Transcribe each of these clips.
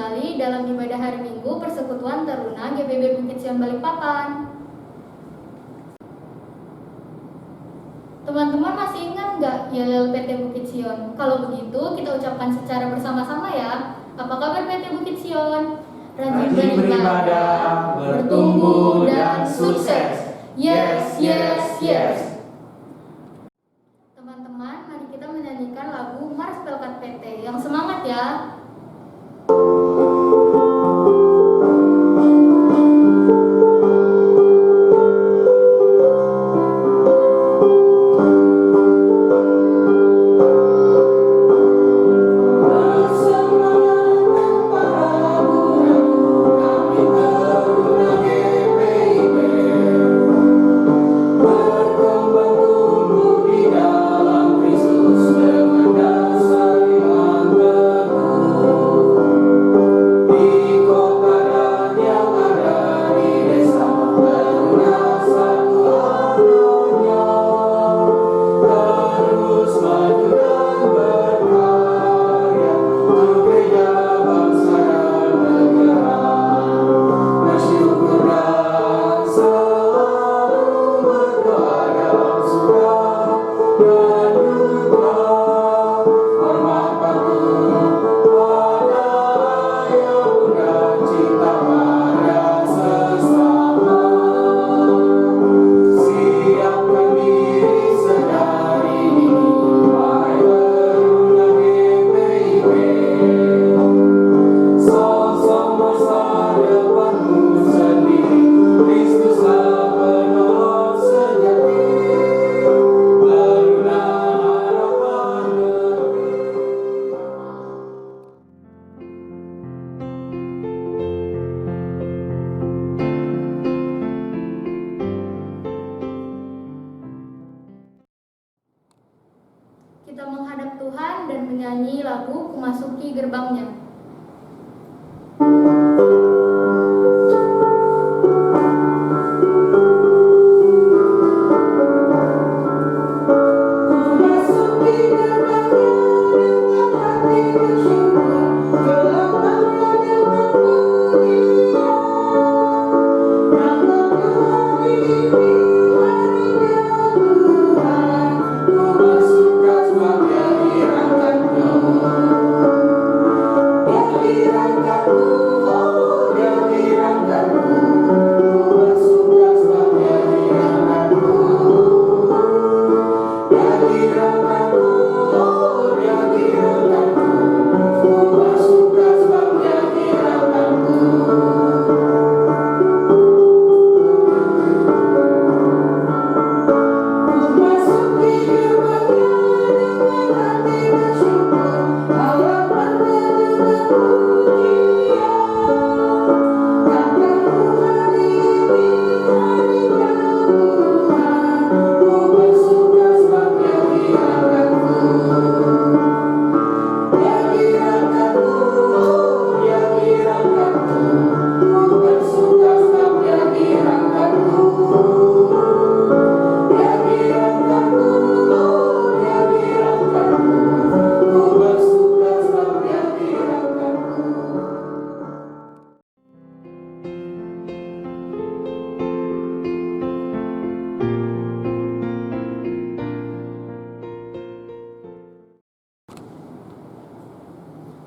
kembali dalam ibadah hari Minggu Persekutuan Taruna GPB Bukit Sion Balikpapan. Teman-teman masih ingat nggak Yel PT Bukit Sion? Kalau begitu kita ucapkan secara bersama-sama ya. Apa kabar PT Bukit Sion? Rajin beribadah, bertumbuh dan sukses. Yes, yes, yes. Teman-teman, mari kita menyanyikan lagu Mars Pelkat PT. Yang semangat ya. Kita menghadap Tuhan dan menyanyi lagu Memasuki Gerbangnya.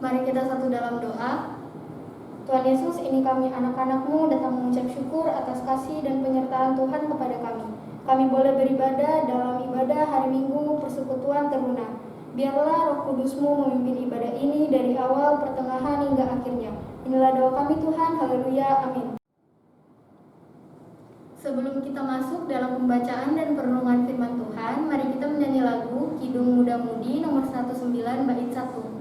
Mari kita satu dalam doa. Tuhan Yesus, ini kami anak-anak-Mu datang mengucap syukur atas kasih dan penyertaan Tuhan kepada kami. Kami boleh beribadah dalam ibadah hari Minggu Persekutuan Taruna. Biarlah Roh Kudus-Mu memimpin ibadah ini dari awal, pertengahan, hingga akhirnya. Inilah doa kami Tuhan, haleluya, amin. Sebelum kita masuk dalam pembacaan dan perenungan firman Tuhan, mari kita menyanyi lagu Kidung Muda Mudi nomor 19 bait 1.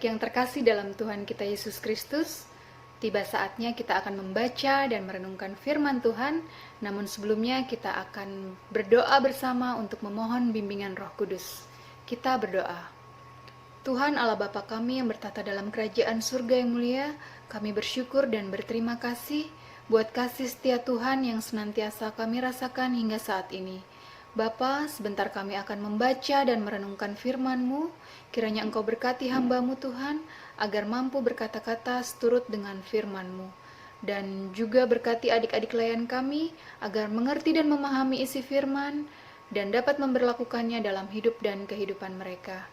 Adik-adik yang terkasih dalam Tuhan kita Yesus Kristus, tiba saatnya kita akan membaca dan merenungkan firman Tuhan, namun sebelumnya kita akan berdoa bersama untuk memohon bimbingan Roh Kudus. Kita berdoa. Tuhan Allah Bapa kami yang bertata dalam kerajaan surga yang mulia, kami bersyukur dan berterima kasih buat kasih setia Tuhan yang senantiasa kami rasakan hingga saat ini. Bapa, sebentar kami akan membaca dan merenungkan firman-Mu. Kiranya Engkau berkati hamba-Mu Tuhan, agar mampu berkata-kata seturut dengan firman-Mu. Dan juga berkati adik-adik layan kami, agar mengerti dan memahami isi firman, dan dapat memberlakukannya dalam hidup dan kehidupan mereka.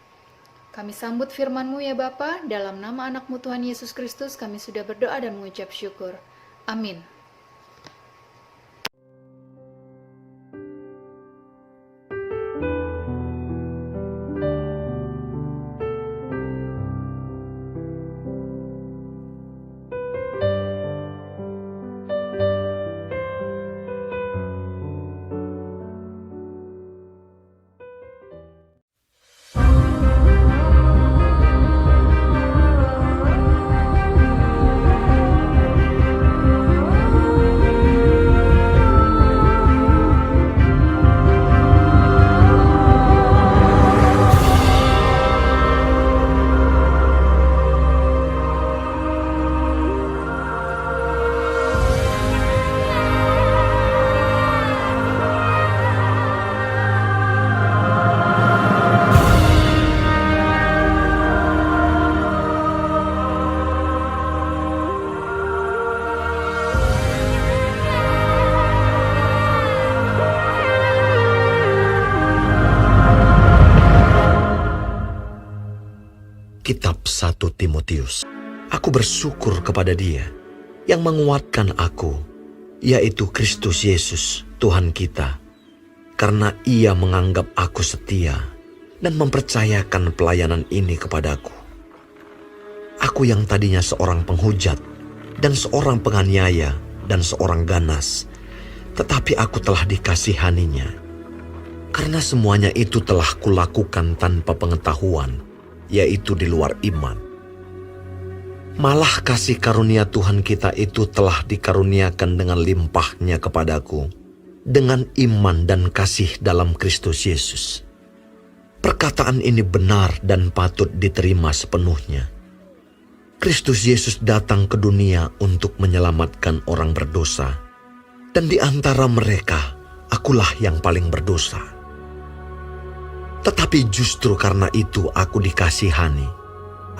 Kami sambut firman-Mu ya Bapa, dalam nama anak-Mu Tuhan Yesus Kristus kami sudah berdoa dan mengucap syukur. Amin. Kitab 1 Timotius. Aku bersyukur kepada Dia yang menguatkan aku, yaitu Kristus Yesus, Tuhan kita, karena Ia menganggap aku setia dan mempercayakan pelayanan ini kepadaku. Aku yang tadinya seorang penghujat dan seorang penganiaya dan seorang ganas, tetapi aku telah dikasihaninya. Karena semuanya itu telah kulakukan tanpa pengetahuan, yaitu di luar iman. Malah kasih karunia Tuhan kita itu telah dikaruniakan dengan limpahnya kepadaku, dengan iman dan kasih dalam Kristus Yesus. Perkataan ini benar dan patut diterima sepenuhnya. Kristus Yesus datang ke dunia untuk menyelamatkan orang berdosa, dan di antara mereka, akulah yang paling berdosa. Tetapi justru karena itu aku dikasihani,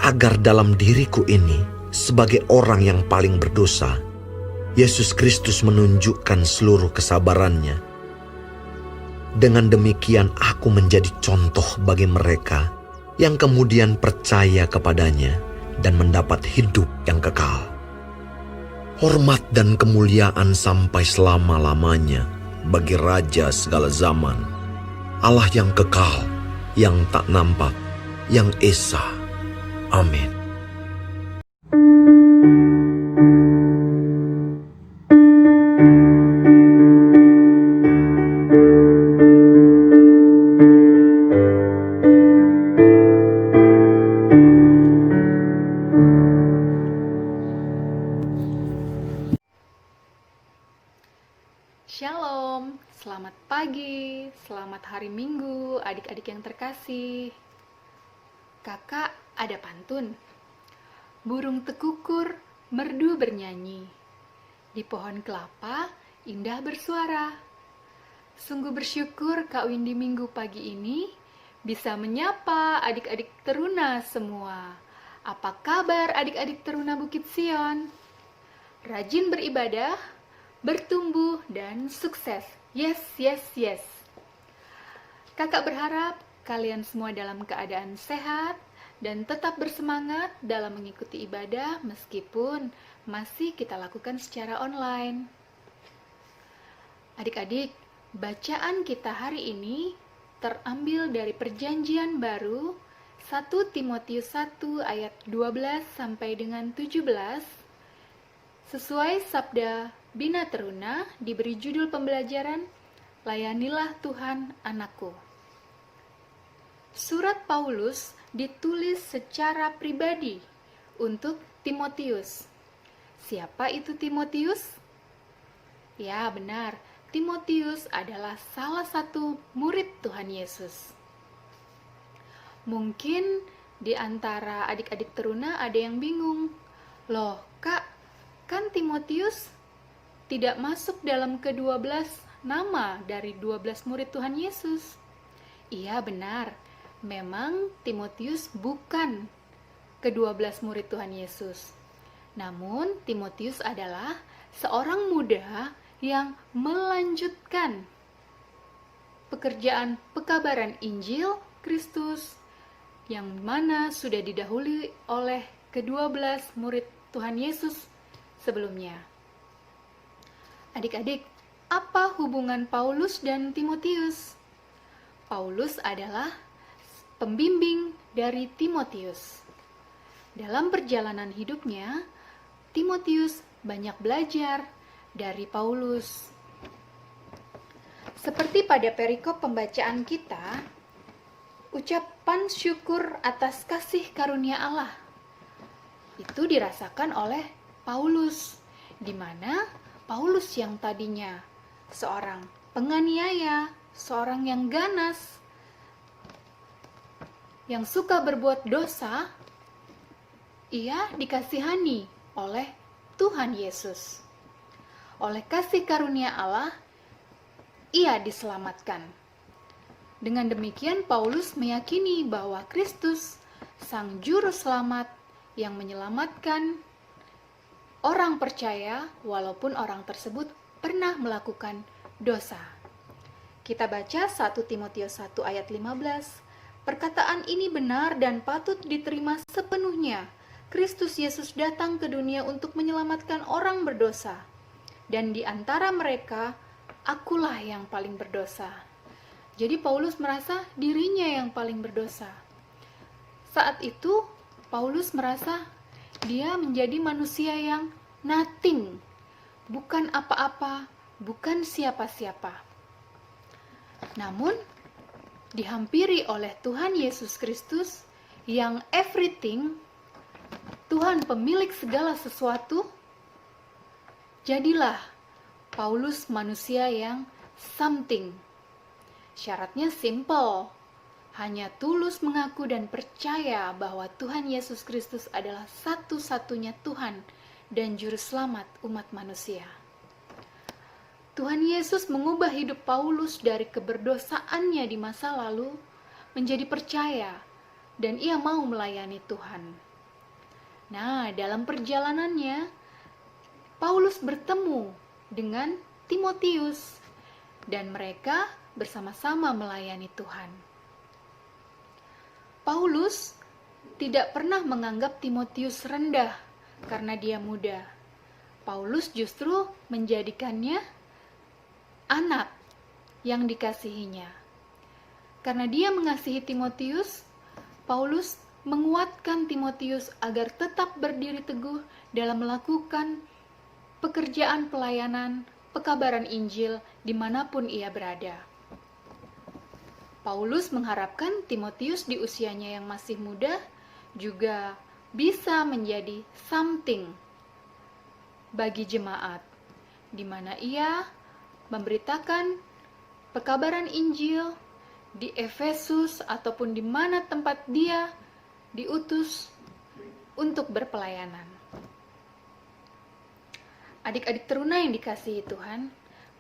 agar dalam diriku ini, sebagai orang yang paling berdosa, Yesus Kristus menunjukkan seluruh kesabarannya. Dengan demikian aku menjadi contoh bagi mereka yang kemudian percaya kepadanya dan mendapat hidup yang kekal. Hormat dan kemuliaan sampai selama-lamanya bagi Raja segala zaman, Allah yang kekal, yang tak nampak, yang esa. Amin. Shalom, selamat pagi, selamat hari Minggu, adik-adik yang terkasih. Kakak ada pantun. Burung tekukur, merdu bernyanyi. Di pohon kelapa, indah bersuara. Sungguh bersyukur Kak Windy Minggu pagi ini bisa menyapa adik-adik teruna semua. Apa kabar adik-adik teruna Bukit Sion? Rajin beribadah, bertumbuh dan sukses. Yes, yes, yes. Kakak berharap kalian semua dalam keadaan sehat dan tetap bersemangat dalam mengikuti ibadah meskipun masih kita lakukan secara online. Adik-adik, bacaan kita hari ini terambil dari Perjanjian Baru 1 Timotius 1 ayat 12 sampai dengan 17. Sesuai sabda Bina Teruna diberi judul pembelajaran, Layanilah Tuhan Anakku. Surat Paulus ditulis secara pribadi untuk Timotius. Siapa itu Timotius? Ya, benar. Timotius adalah salah satu murid Tuhan Yesus. Mungkin di antara adik-adik teruna ada yang bingung. Loh, Kak, kan Timotius tidak masuk dalam ke-12 nama dari 12 murid Tuhan Yesus. Iya, benar. Memang Timotius bukan ke-12 murid Tuhan Yesus. Namun, Timotius adalah seorang muda yang melanjutkan pekerjaan pekabaran Injil Kristus yang mana sudah didahului oleh ke-12 murid Tuhan Yesus sebelumnya. Adik-adik, apa hubungan Paulus dan Timotius? Paulus adalah pembimbing dari Timotius. Dalam perjalanan hidupnya, Timotius banyak belajar dari Paulus. Seperti pada perikop pembacaan kita, ucapan syukur atas kasih karunia Allah itu dirasakan oleh Paulus, di mana Paulus yang tadinya seorang penganiaya, seorang yang ganas, yang suka berbuat dosa, ia dikasihani oleh Tuhan Yesus. Oleh kasih karunia Allah, ia diselamatkan. Dengan demikian, Paulus meyakini bahwa Kristus, Sang Juru Selamat yang menyelamatkan orang percaya walaupun orang tersebut pernah melakukan dosa. Kita baca 1 Timotius 1 ayat 15. Perkataan ini benar dan patut diterima sepenuhnya. Kristus Yesus datang ke dunia untuk menyelamatkan orang berdosa. Dan di antara mereka, akulah yang paling berdosa. Jadi Paulus merasa dirinya yang paling berdosa. Saat itu, Paulus merasa dia menjadi manusia yang nothing, bukan apa-apa, bukan siapa-siapa. Namun, dihampiri oleh Tuhan Yesus Kristus yang everything, Tuhan pemilik segala sesuatu, jadilah Paulus manusia yang something. Syaratnya simple, hanya tulus mengaku dan percaya bahwa Tuhan Yesus Kristus adalah satu-satunya Tuhan dan Juru Selamat umat manusia. Tuhan Yesus mengubah hidup Paulus dari keberdosaannya di masa lalu menjadi percaya dan ia mau melayani Tuhan. Nah, dalam perjalanannya, Paulus bertemu dengan Timotius dan mereka bersama-sama melayani Tuhan. Paulus tidak pernah menganggap Timotius rendah karena dia muda. Paulus justru menjadikannya anak yang dikasihinya. Karena dia mengasihi Timotius, Paulus menguatkan Timotius agar tetap berdiri teguh dalam melakukan pekerjaan pelayanan, pekabaran Injil dimanapun ia berada. Paulus mengharapkan Timotius di usianya yang masih muda juga bisa menjadi something bagi jemaat, di mana ia memberitakan pekabaran Injil di Efesus ataupun di mana tempat dia diutus untuk berpelayanan. Adik-adik teruna yang dikasihi Tuhan,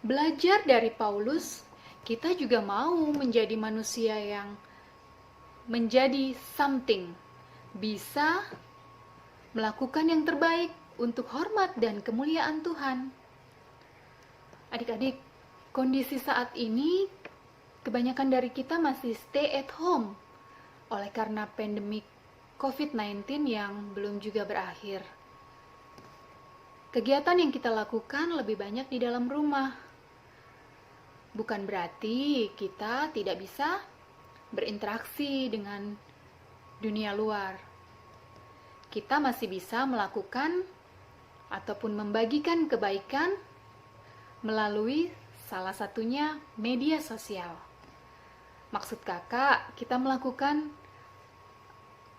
belajar dari Paulus, kita juga mau menjadi manusia yang menjadi something, bisa melakukan yang terbaik untuk hormat dan kemuliaan Tuhan. Adik-adik, kondisi saat ini kebanyakan dari kita masih stay at home oleh karena pandemik COVID-19 yang belum juga berakhir. Kegiatan yang kita lakukan lebih banyak di dalam rumah. Bukan berarti kita tidak bisa berinteraksi dengan dunia luar. Kita masih bisa melakukan ataupun membagikan kebaikan melalui salah satunya media sosial. Maksud kakak, kita melakukan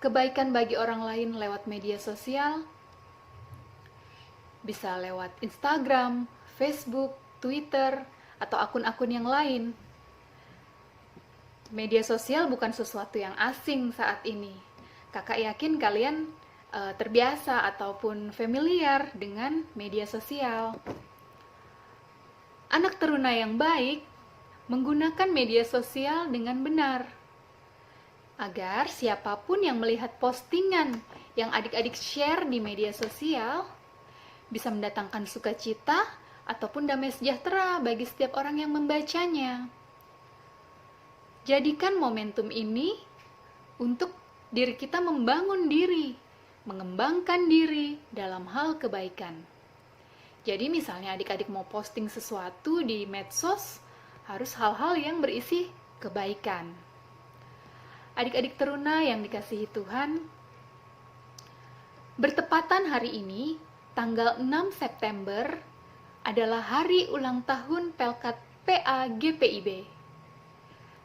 kebaikan bagi orang lain lewat media sosial, bisa lewat Instagram, Facebook, Twitter, atau akun-akun yang lain. Media sosial bukan sesuatu yang asing saat ini. Kakak yakin kalian terbiasa ataupun familiar dengan media sosial. Anak teruna yang baik menggunakan media sosial dengan benar, agar siapapun yang melihat postingan yang adik-adik share di media sosial bisa mendatangkan sukacita ataupun damai sejahtera bagi setiap orang yang membacanya. Jadikan momentum ini untuk diri kita membangun diri, mengembangkan diri dalam hal kebaikan. Jadi misalnya adik-adik mau posting sesuatu di medsos, harus hal-hal yang berisi kebaikan. Adik-adik teruna yang dikasihi Tuhan, bertepatan hari ini, tanggal 6 September, adalah hari ulang tahun Pelkat PA GPIB.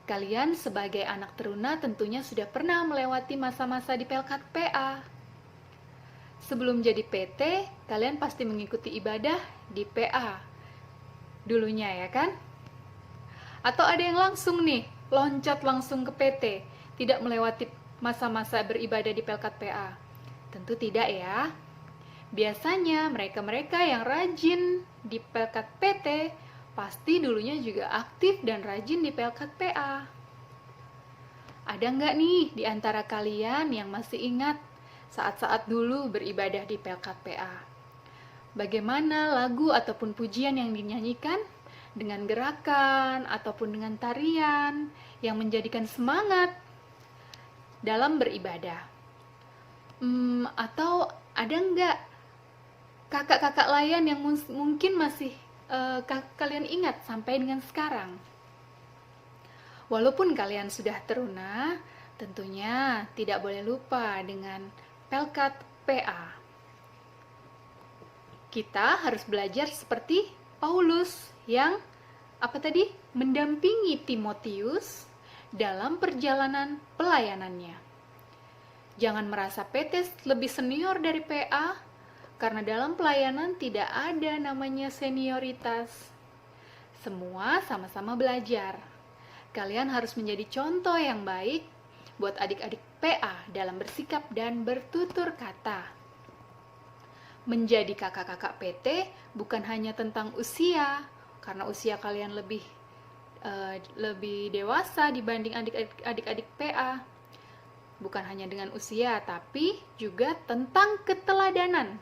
Kalian sebagai anak teruna tentunya sudah pernah melewati masa-masa di Pelkat PA. Sebelum jadi PT, kalian pasti mengikuti ibadah di PA dulunya, ya kan? Atau ada yang langsung nih, loncat langsung ke PT, tidak melewati masa-masa beribadah di Pelkat PA. Tentu tidak ya. Biasanya mereka-mereka yang rajin di Pelkat PT pasti dulunya juga aktif dan rajin di Pelkat PA. Ada nggak nih di antara kalian yang masih ingat saat-saat dulu beribadah di Pelkat PA? Bagaimana lagu ataupun pujian yang dinyanyikan dengan gerakan ataupun dengan tarian yang menjadikan semangat dalam beribadah? Atau ada nggak kakak-kakak lain yang mungkin masih kalian ingat sampai dengan sekarang? Walaupun kalian sudah teruna, tentunya tidak boleh lupa dengan Pelkat PA. Kita harus belajar seperti Paulus yang mendampingi Timotius dalam perjalanan pelayanannya. Jangan merasa PT lebih senior dari PA, karena dalam pelayanan tidak ada namanya senioritas. Semua sama-sama belajar. Kalian harus menjadi contoh yang baik buat adik-adik PA dalam bersikap dan bertutur kata. Menjadi kakak-kakak PT bukan hanya tentang usia, karena usia kalian lebih dewasa dibanding adik-adik PA. Bukan hanya dengan usia, tapi juga tentang keteladanan.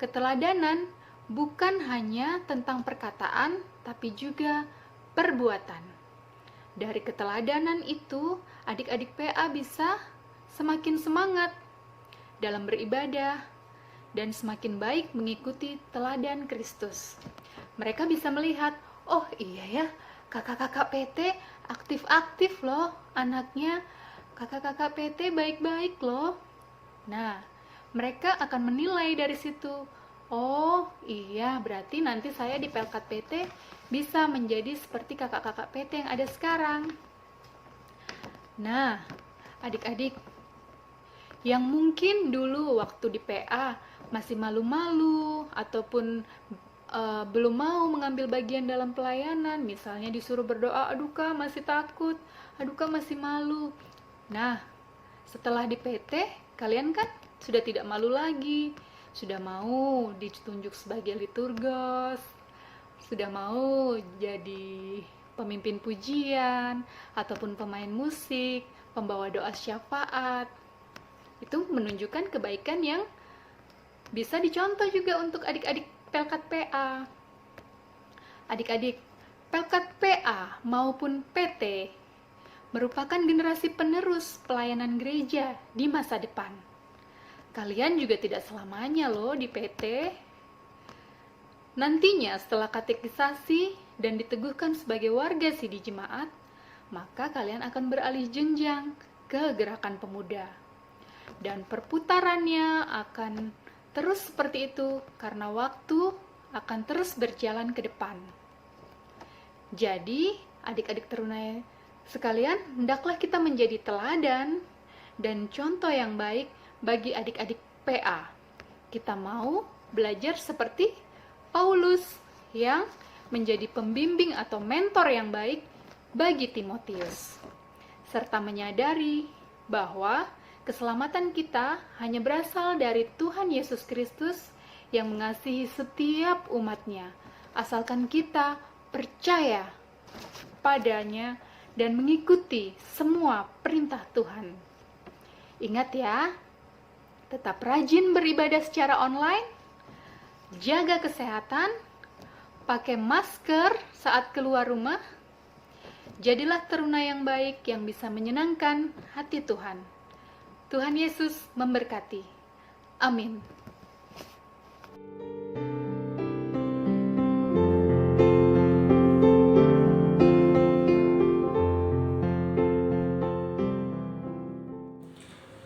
Keteladanan bukan hanya tentang perkataan, tapi juga perbuatan. Dari keteladanan itu, adik-adik PA bisa semakin semangat dalam beribadah dan semakin baik mengikuti teladan Kristus. Mereka bisa melihat, oh iya ya, kakak-kakak PT aktif-aktif loh anaknya, kakak-kakak PT baik-baik loh. Nah, mereka akan menilai dari situ, oh iya, berarti nanti saya di Pelkat PT bisa menjadi seperti kakak-kakak PT yang ada sekarang. Nah, adik-adik yang mungkin dulu waktu di PA masih malu-malu ataupun belum mau mengambil bagian dalam pelayanan, misalnya disuruh berdoa, aduh kak masih takut, aduh kak masih malu. Nah, setelah di PT, kalian kan sudah tidak malu lagi, sudah mau ditunjuk sebagai liturgos, sudah mau jadi pemimpin pujian, ataupun pemain musik, pembawa doa syafaat. Itu menunjukkan kebaikan yang bisa dicontoh juga untuk adik-adik Pelkat PA. Adik-adik, Pelkat PA maupun PT merupakan generasi penerus pelayanan gereja di masa depan. Kalian juga tidak selamanya loh di PT. Nantinya setelah katekisasi dan diteguhkan sebagai warga Sidi Jemaat, maka kalian akan beralih jenjang ke gerakan pemuda. Dan perputarannya akan terus seperti itu karena waktu akan terus berjalan ke depan. Jadi, adik-adik teruna sekalian, hendaklah kita menjadi teladan dan contoh yang baik bagi adik-adik PA. Kita mau belajar seperti Paulus yang menjadi pembimbing atau mentor yang baik bagi Timotius, serta menyadari bahwa keselamatan kita hanya berasal dari Tuhan Yesus Kristus yang mengasihi setiap umatnya, asalkan kita percaya padanya dan mengikuti semua perintah Tuhan. Ingat ya, tetap rajin beribadah secara online, jaga kesehatan, pakai masker saat keluar rumah, jadilah teruna yang baik yang bisa menyenangkan hati Tuhan. Tuhan Yesus memberkati. Amin.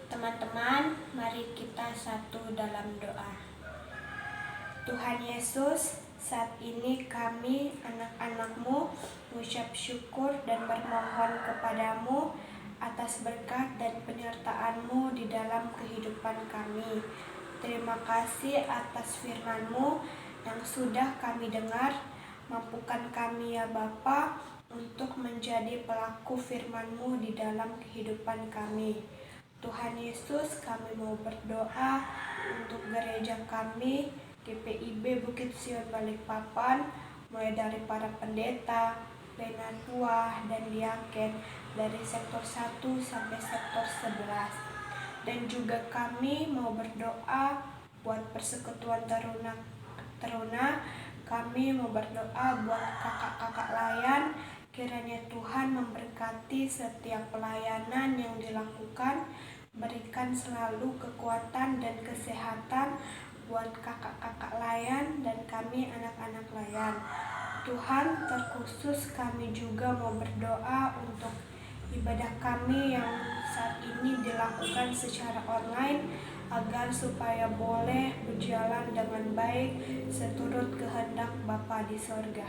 Teman-teman, mari kita satu dalam doa. Tuhan Yesus, saat ini kami anak-anak-Mu mengucap syukur dan bermohon kepadamu atas berkat dan penyertaan-Mu di dalam kehidupan kami. Terima kasih atas firman-Mu yang sudah kami dengar. Mampukan kami ya Bapa untuk menjadi pelaku firman-Mu di dalam kehidupan kami. Tuhan Yesus, kami mau berdoa untuk gereja kami, GPIB Bukit Sion Balikpapan, mulai dari para pendeta, penatua, dan diaken dari sektor 1 sampai sektor 11. Dan juga kami mau berdoa buat persekutuan teruna, kami mau berdoa buat kakak-kakak layan. Kiranya Tuhan memberkati setiap pelayanan yang dilakukan, berikan selalu kekuatan dan kesehatan buat kakak-kakak layan dan kami anak-anak layan. Tuhan, terkhusus kami juga mau berdoa untuk ibadah kami yang saat ini dilakukan secara online, agar supaya boleh berjalan dengan baik seturut kehendak Bapa di sorga.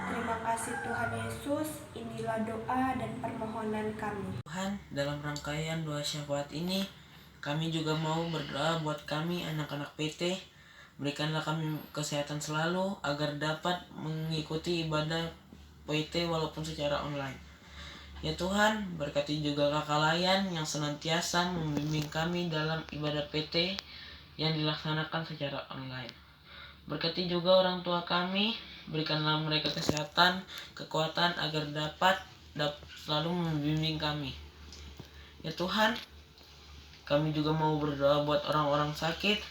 Terima kasih Tuhan Yesus, inilah doa dan permohonan kami. Tuhan, dalam rangkaian doa syafaat ini, kami juga mau berdoa buat kami anak-anak PT. Berikanlah kami kesehatan selalu agar dapat mengikuti ibadah PT walaupun secara online. Ya Tuhan, berkati juga kakak layan yang senantiasa membimbing kami dalam ibadah PT yang dilaksanakan secara online. Berkati juga orang tua kami, berikanlah mereka kesehatan, kekuatan agar dapat selalu membimbing kami. Ya Tuhan, kami juga mau berdoa buat orang-orang sakit.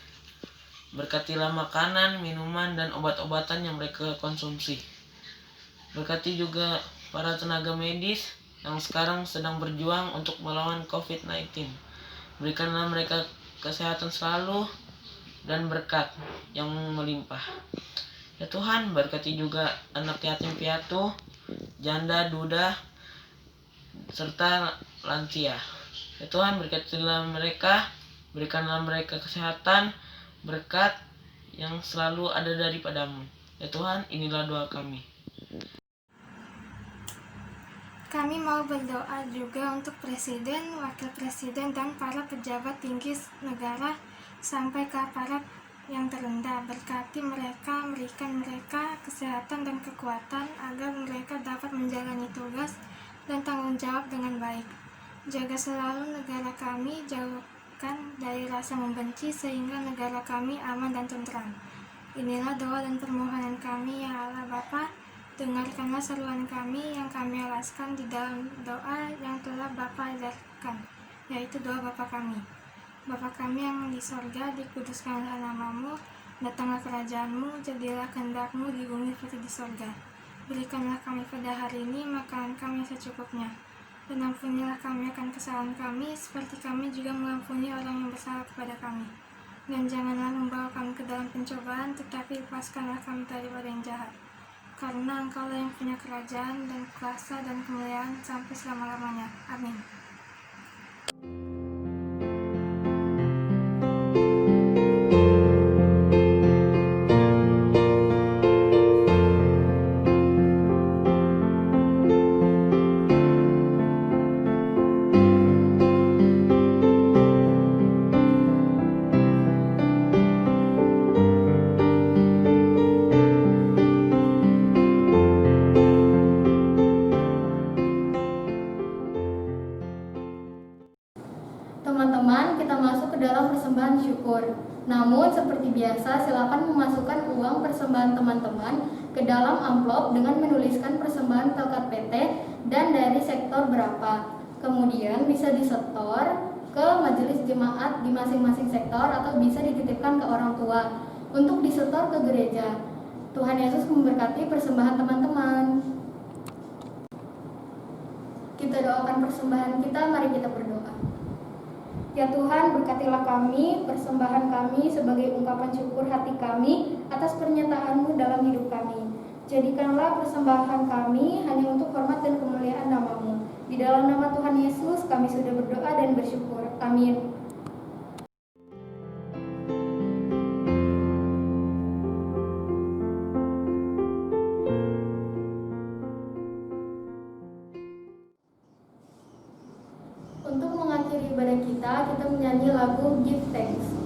Berkatilah makanan, minuman, dan obat-obatan yang mereka konsumsi. Berkati juga para tenaga medis yang sekarang sedang berjuang untuk melawan COVID-19. Berikanlah mereka kesehatan selalu dan berkat yang melimpah. Ya Tuhan, berkati juga anak yatim piatu, janda, duda, serta lansia. Ya Tuhan, berkatilah mereka, berikanlah mereka kesehatan, berkat yang selalu ada daripadamu. Ya Tuhan, inilah doa kami. Kami mau berdoa juga untuk Presiden, Wakil Presiden, dan para pejabat tinggi negara sampai ke aparat yang terendah. Berkati mereka, berikan mereka kesehatan dan kekuatan agar mereka dapat menjalani tugas dan tanggung jawab dengan baik. Jaga selalu negara kami, jauhkan dari rasa membenci sehingga negara kami aman dan tentram. Inilah doa dan permohonan kami ya Allah Bapa. Dengarkanlah seruan kami yang kami alaskan di dalam doa yang telah Bapa ajarkan, yaitu doa Bapa kami. Bapa kami yang di sorga, dikuduskanlah namamu, datanglah kerajaanmu, jadilah kehendak-mu di bumi seperti di sorga. Berikanlah kami pada hari ini makanan kami secukupnya, dan ampunilah kami akan kesalahan kami, seperti kami juga mengampuni orang yang bersalah kepada kami. Dan janganlah membawa kami ke dalam pencobaan, tetapi lepaskanlah kami daripada yang jahat. Karena Engkaulah yang punya kerajaan dan kuasa dan kemuliaan sampai selama-lamanya. Amin. seperti biasa, silakan memasukkan uang persembahan teman-teman ke dalam amplop dengan menuliskan persembahan Pelkat PT dan dari sektor berapa. Kemudian bisa disetor ke majelis jemaat di masing-masing sektor atau bisa dititipkan ke orang tua untuk disetor ke gereja. Tuhan Yesus memberkati persembahan teman-teman. Kita doakan persembahan kita, mari kita berdoa. Ya Tuhan, berkatilah kami, persembahan kami sebagai ungkapan syukur hati kami atas pernyataan-Mu dalam hidup kami. Jadikanlah persembahan kami hanya untuk hormat dan kemuliaan nama-Mu. Di dalam nama Tuhan Yesus kami sudah berdoa dan bersyukur. Amin. Untuk mengakhiri ibadah kita menyanyi lagu Give Thanks.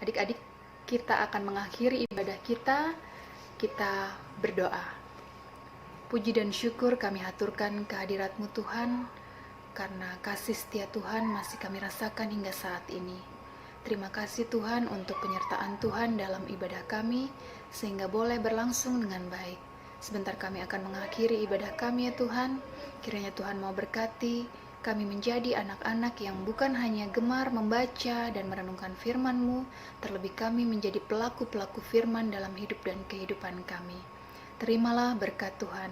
Adik-adik, kita akan mengakhiri ibadah kita berdoa. Puji dan syukur kami haturkan kehadirat-Mu Tuhan, karena kasih setia Tuhan masih kami rasakan hingga saat ini. Terima kasih Tuhan untuk penyertaan Tuhan dalam ibadah kami, sehingga boleh berlangsung dengan baik. Sebentar kami akan mengakhiri ibadah kami ya Tuhan. Kiranya Tuhan mau berkati kami menjadi anak-anak yang bukan hanya gemar membaca dan merenungkan firman-Mu, terlebih kami menjadi pelaku-pelaku firman dalam hidup dan kehidupan kami. Terimalah berkat Tuhan,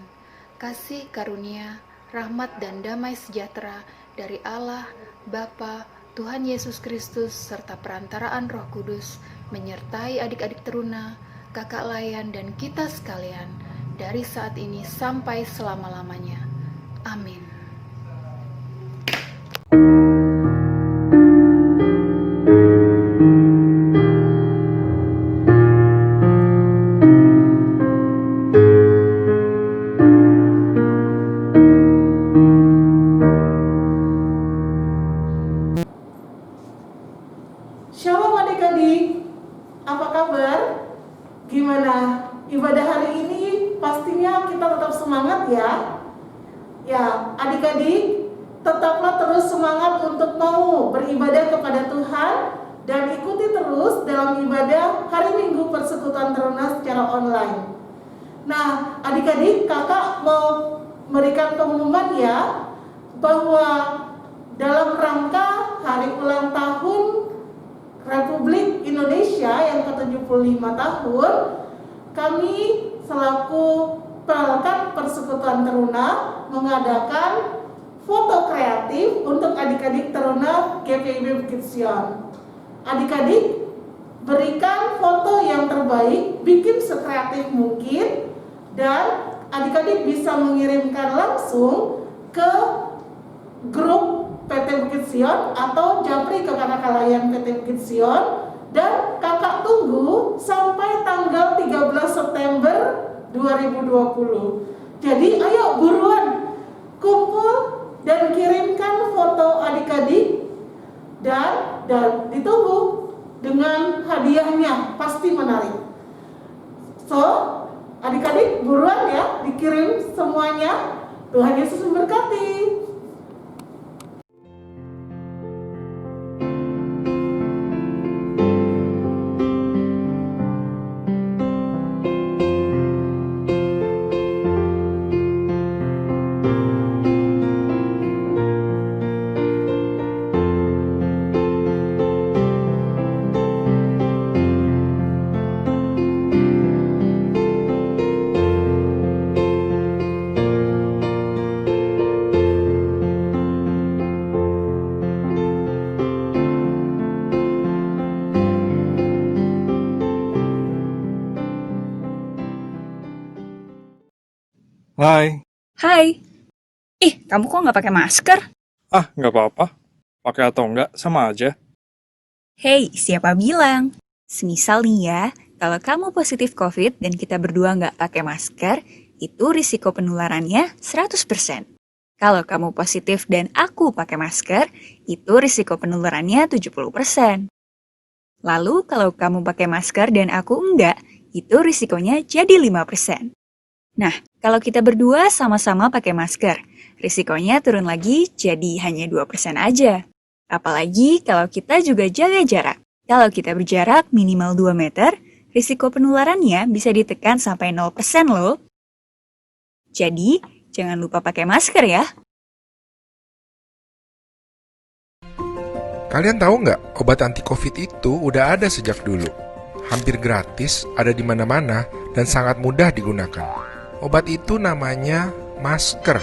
kasih karunia, rahmat dan damai sejahtera dari Allah, Bapa, Tuhan Yesus Kristus, serta perantaraan Roh Kudus, menyertai adik-adik teruna, kakak layan, dan kita sekalian, dari saat ini sampai selama-lamanya. Amin. Shalom adik-adik, apa kabar? Gimana ibadah hari ini? Pastinya kita tetap semangat ya. Ya, adik-adik, tetaplah terus semangat untuk mau beribadah kepada Tuhan dan ikuti terus dalam ibadah hari Minggu Persekutuan Teruna secara online. Nah, adik-adik, kakak mau memberikan pengumuman ya, bahwa dalam rangka hari ulang tahun Republik Indonesia yang ke-75 tahun, kami selaku Pelkat Persekutuan Teruna mengadakan foto kreatif untuk adik-adik teruna GPIB Bukit Sion. Adik-adik berikan foto yang terbaik, bikin sekreatif mungkin, dan adik-adik bisa mengirimkan langsung ke grup PT Bukit Sion atau japri ke Kanak-Kalayan PT Bukit Sion, dan kakak tunggu sampai tanggal 13 September 2020. Jadi ayo buruan kumpul dan kirimkan foto adik-adik, dan ditunggu dengan hadiahnya, pasti menarik. So, adik-adik buruan ya, dikirim semuanya. Tuhan Yesus memberkati. Hai. Hai. Kamu kok nggak pakai masker? Nggak apa-apa. Pakai atau enggak, sama aja. Hei, siapa bilang? Semisal nih ya, kalau kamu positif COVID dan kita berdua nggak pakai masker, itu risiko penularannya 100%. Kalau kamu positif dan aku pakai masker, itu risiko penularannya 70%. Lalu kalau kamu pakai masker dan aku enggak, itu risikonya jadi 5%. Nah, kalau kita berdua sama-sama pakai masker, risikonya turun lagi jadi hanya 2% aja. Apalagi kalau kita juga jaga jarak. Kalau kita berjarak minimal 2 meter, risiko penularannya bisa ditekan sampai 0% loh. Jadi, jangan lupa pakai masker ya. Kalian tahu nggak, obat anti-COVID itu udah ada sejak dulu. Hampir gratis, ada di mana-mana, dan sangat mudah digunakan. Obat itu namanya masker.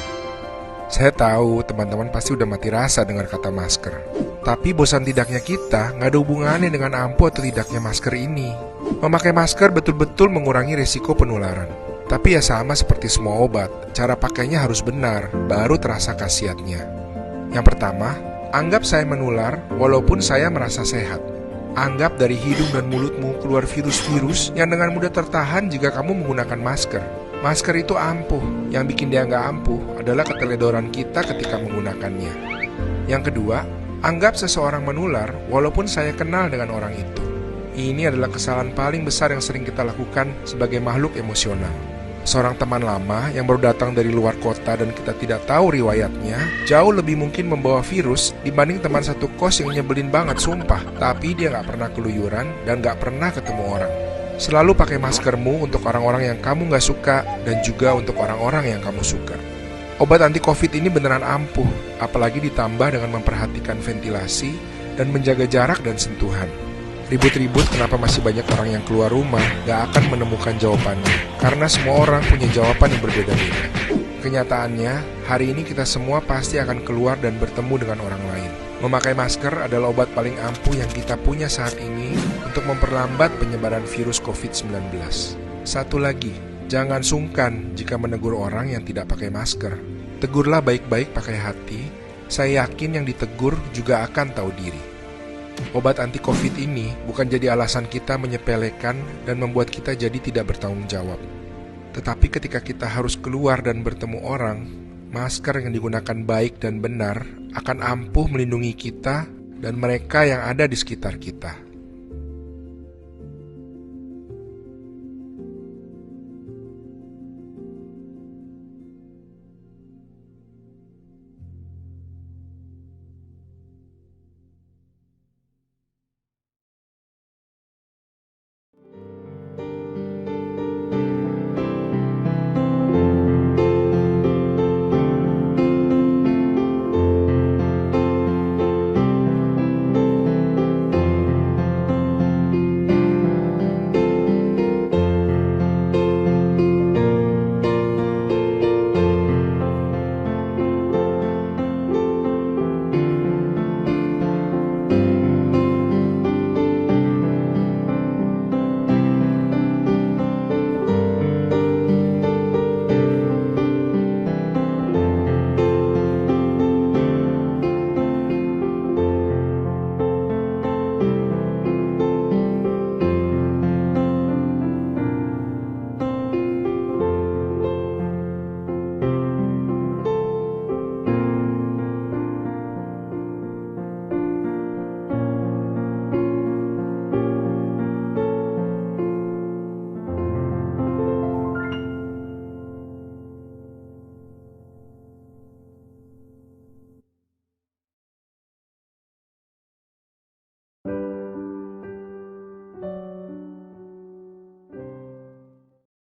Saya tahu teman-teman pasti udah mati rasa dengar kata masker. Tapi bosan tidaknya kita nggak ada hubungannya dengan ampuh atau tidaknya masker ini. Memakai masker betul-betul mengurangi risiko penularan. Tapi ya sama seperti semua obat, cara pakainya harus benar, baru terasa khasiatnya. Yang pertama, anggap saya menular walaupun saya merasa sehat. Anggap dari hidung dan mulutmu keluar virus-virus yang dengan mudah tertahan jika kamu menggunakan masker. Masker itu ampuh, yang bikin dia nggak ampuh adalah keteledoran kita ketika menggunakannya. Yang kedua, anggap seseorang menular walaupun saya kenal dengan orang itu. Ini adalah kesalahan paling besar yang sering kita lakukan sebagai makhluk emosional. Seorang teman lama yang baru datang dari luar kota dan kita tidak tahu riwayatnya, jauh lebih mungkin membawa virus dibanding teman satu kos yang nyebelin banget sumpah, tapi dia nggak pernah keluyuran dan nggak pernah ketemu orang. Selalu pakai maskermu untuk orang-orang yang kamu nggak suka dan juga untuk orang-orang yang kamu suka. Obat anti-COVID ini beneran ampuh, apalagi ditambah dengan memperhatikan ventilasi dan menjaga jarak dan sentuhan. Ribut-ribut kenapa masih banyak orang yang keluar rumah gak akan menemukan jawabannya, karena semua orang punya jawaban yang berbeda-beda. Kenyataannya, hari ini kita semua pasti akan keluar dan bertemu dengan orang lain. Memakai masker adalah obat paling ampuh yang kita punya saat ini untuk memperlambat penyebaran virus COVID-19. Satu lagi, jangan sungkan jika menegur orang yang tidak pakai masker. Tegurlah baik-baik pakai hati, saya yakin yang ditegur juga akan tahu diri. Obat anti-COVID ini bukan jadi alasan kita menyepelekan dan membuat kita jadi tidak bertanggung jawab. Tetapi ketika kita harus keluar dan bertemu orang, masker yang digunakan baik dan benar akan ampuh melindungi kita dan mereka yang ada di sekitar kita.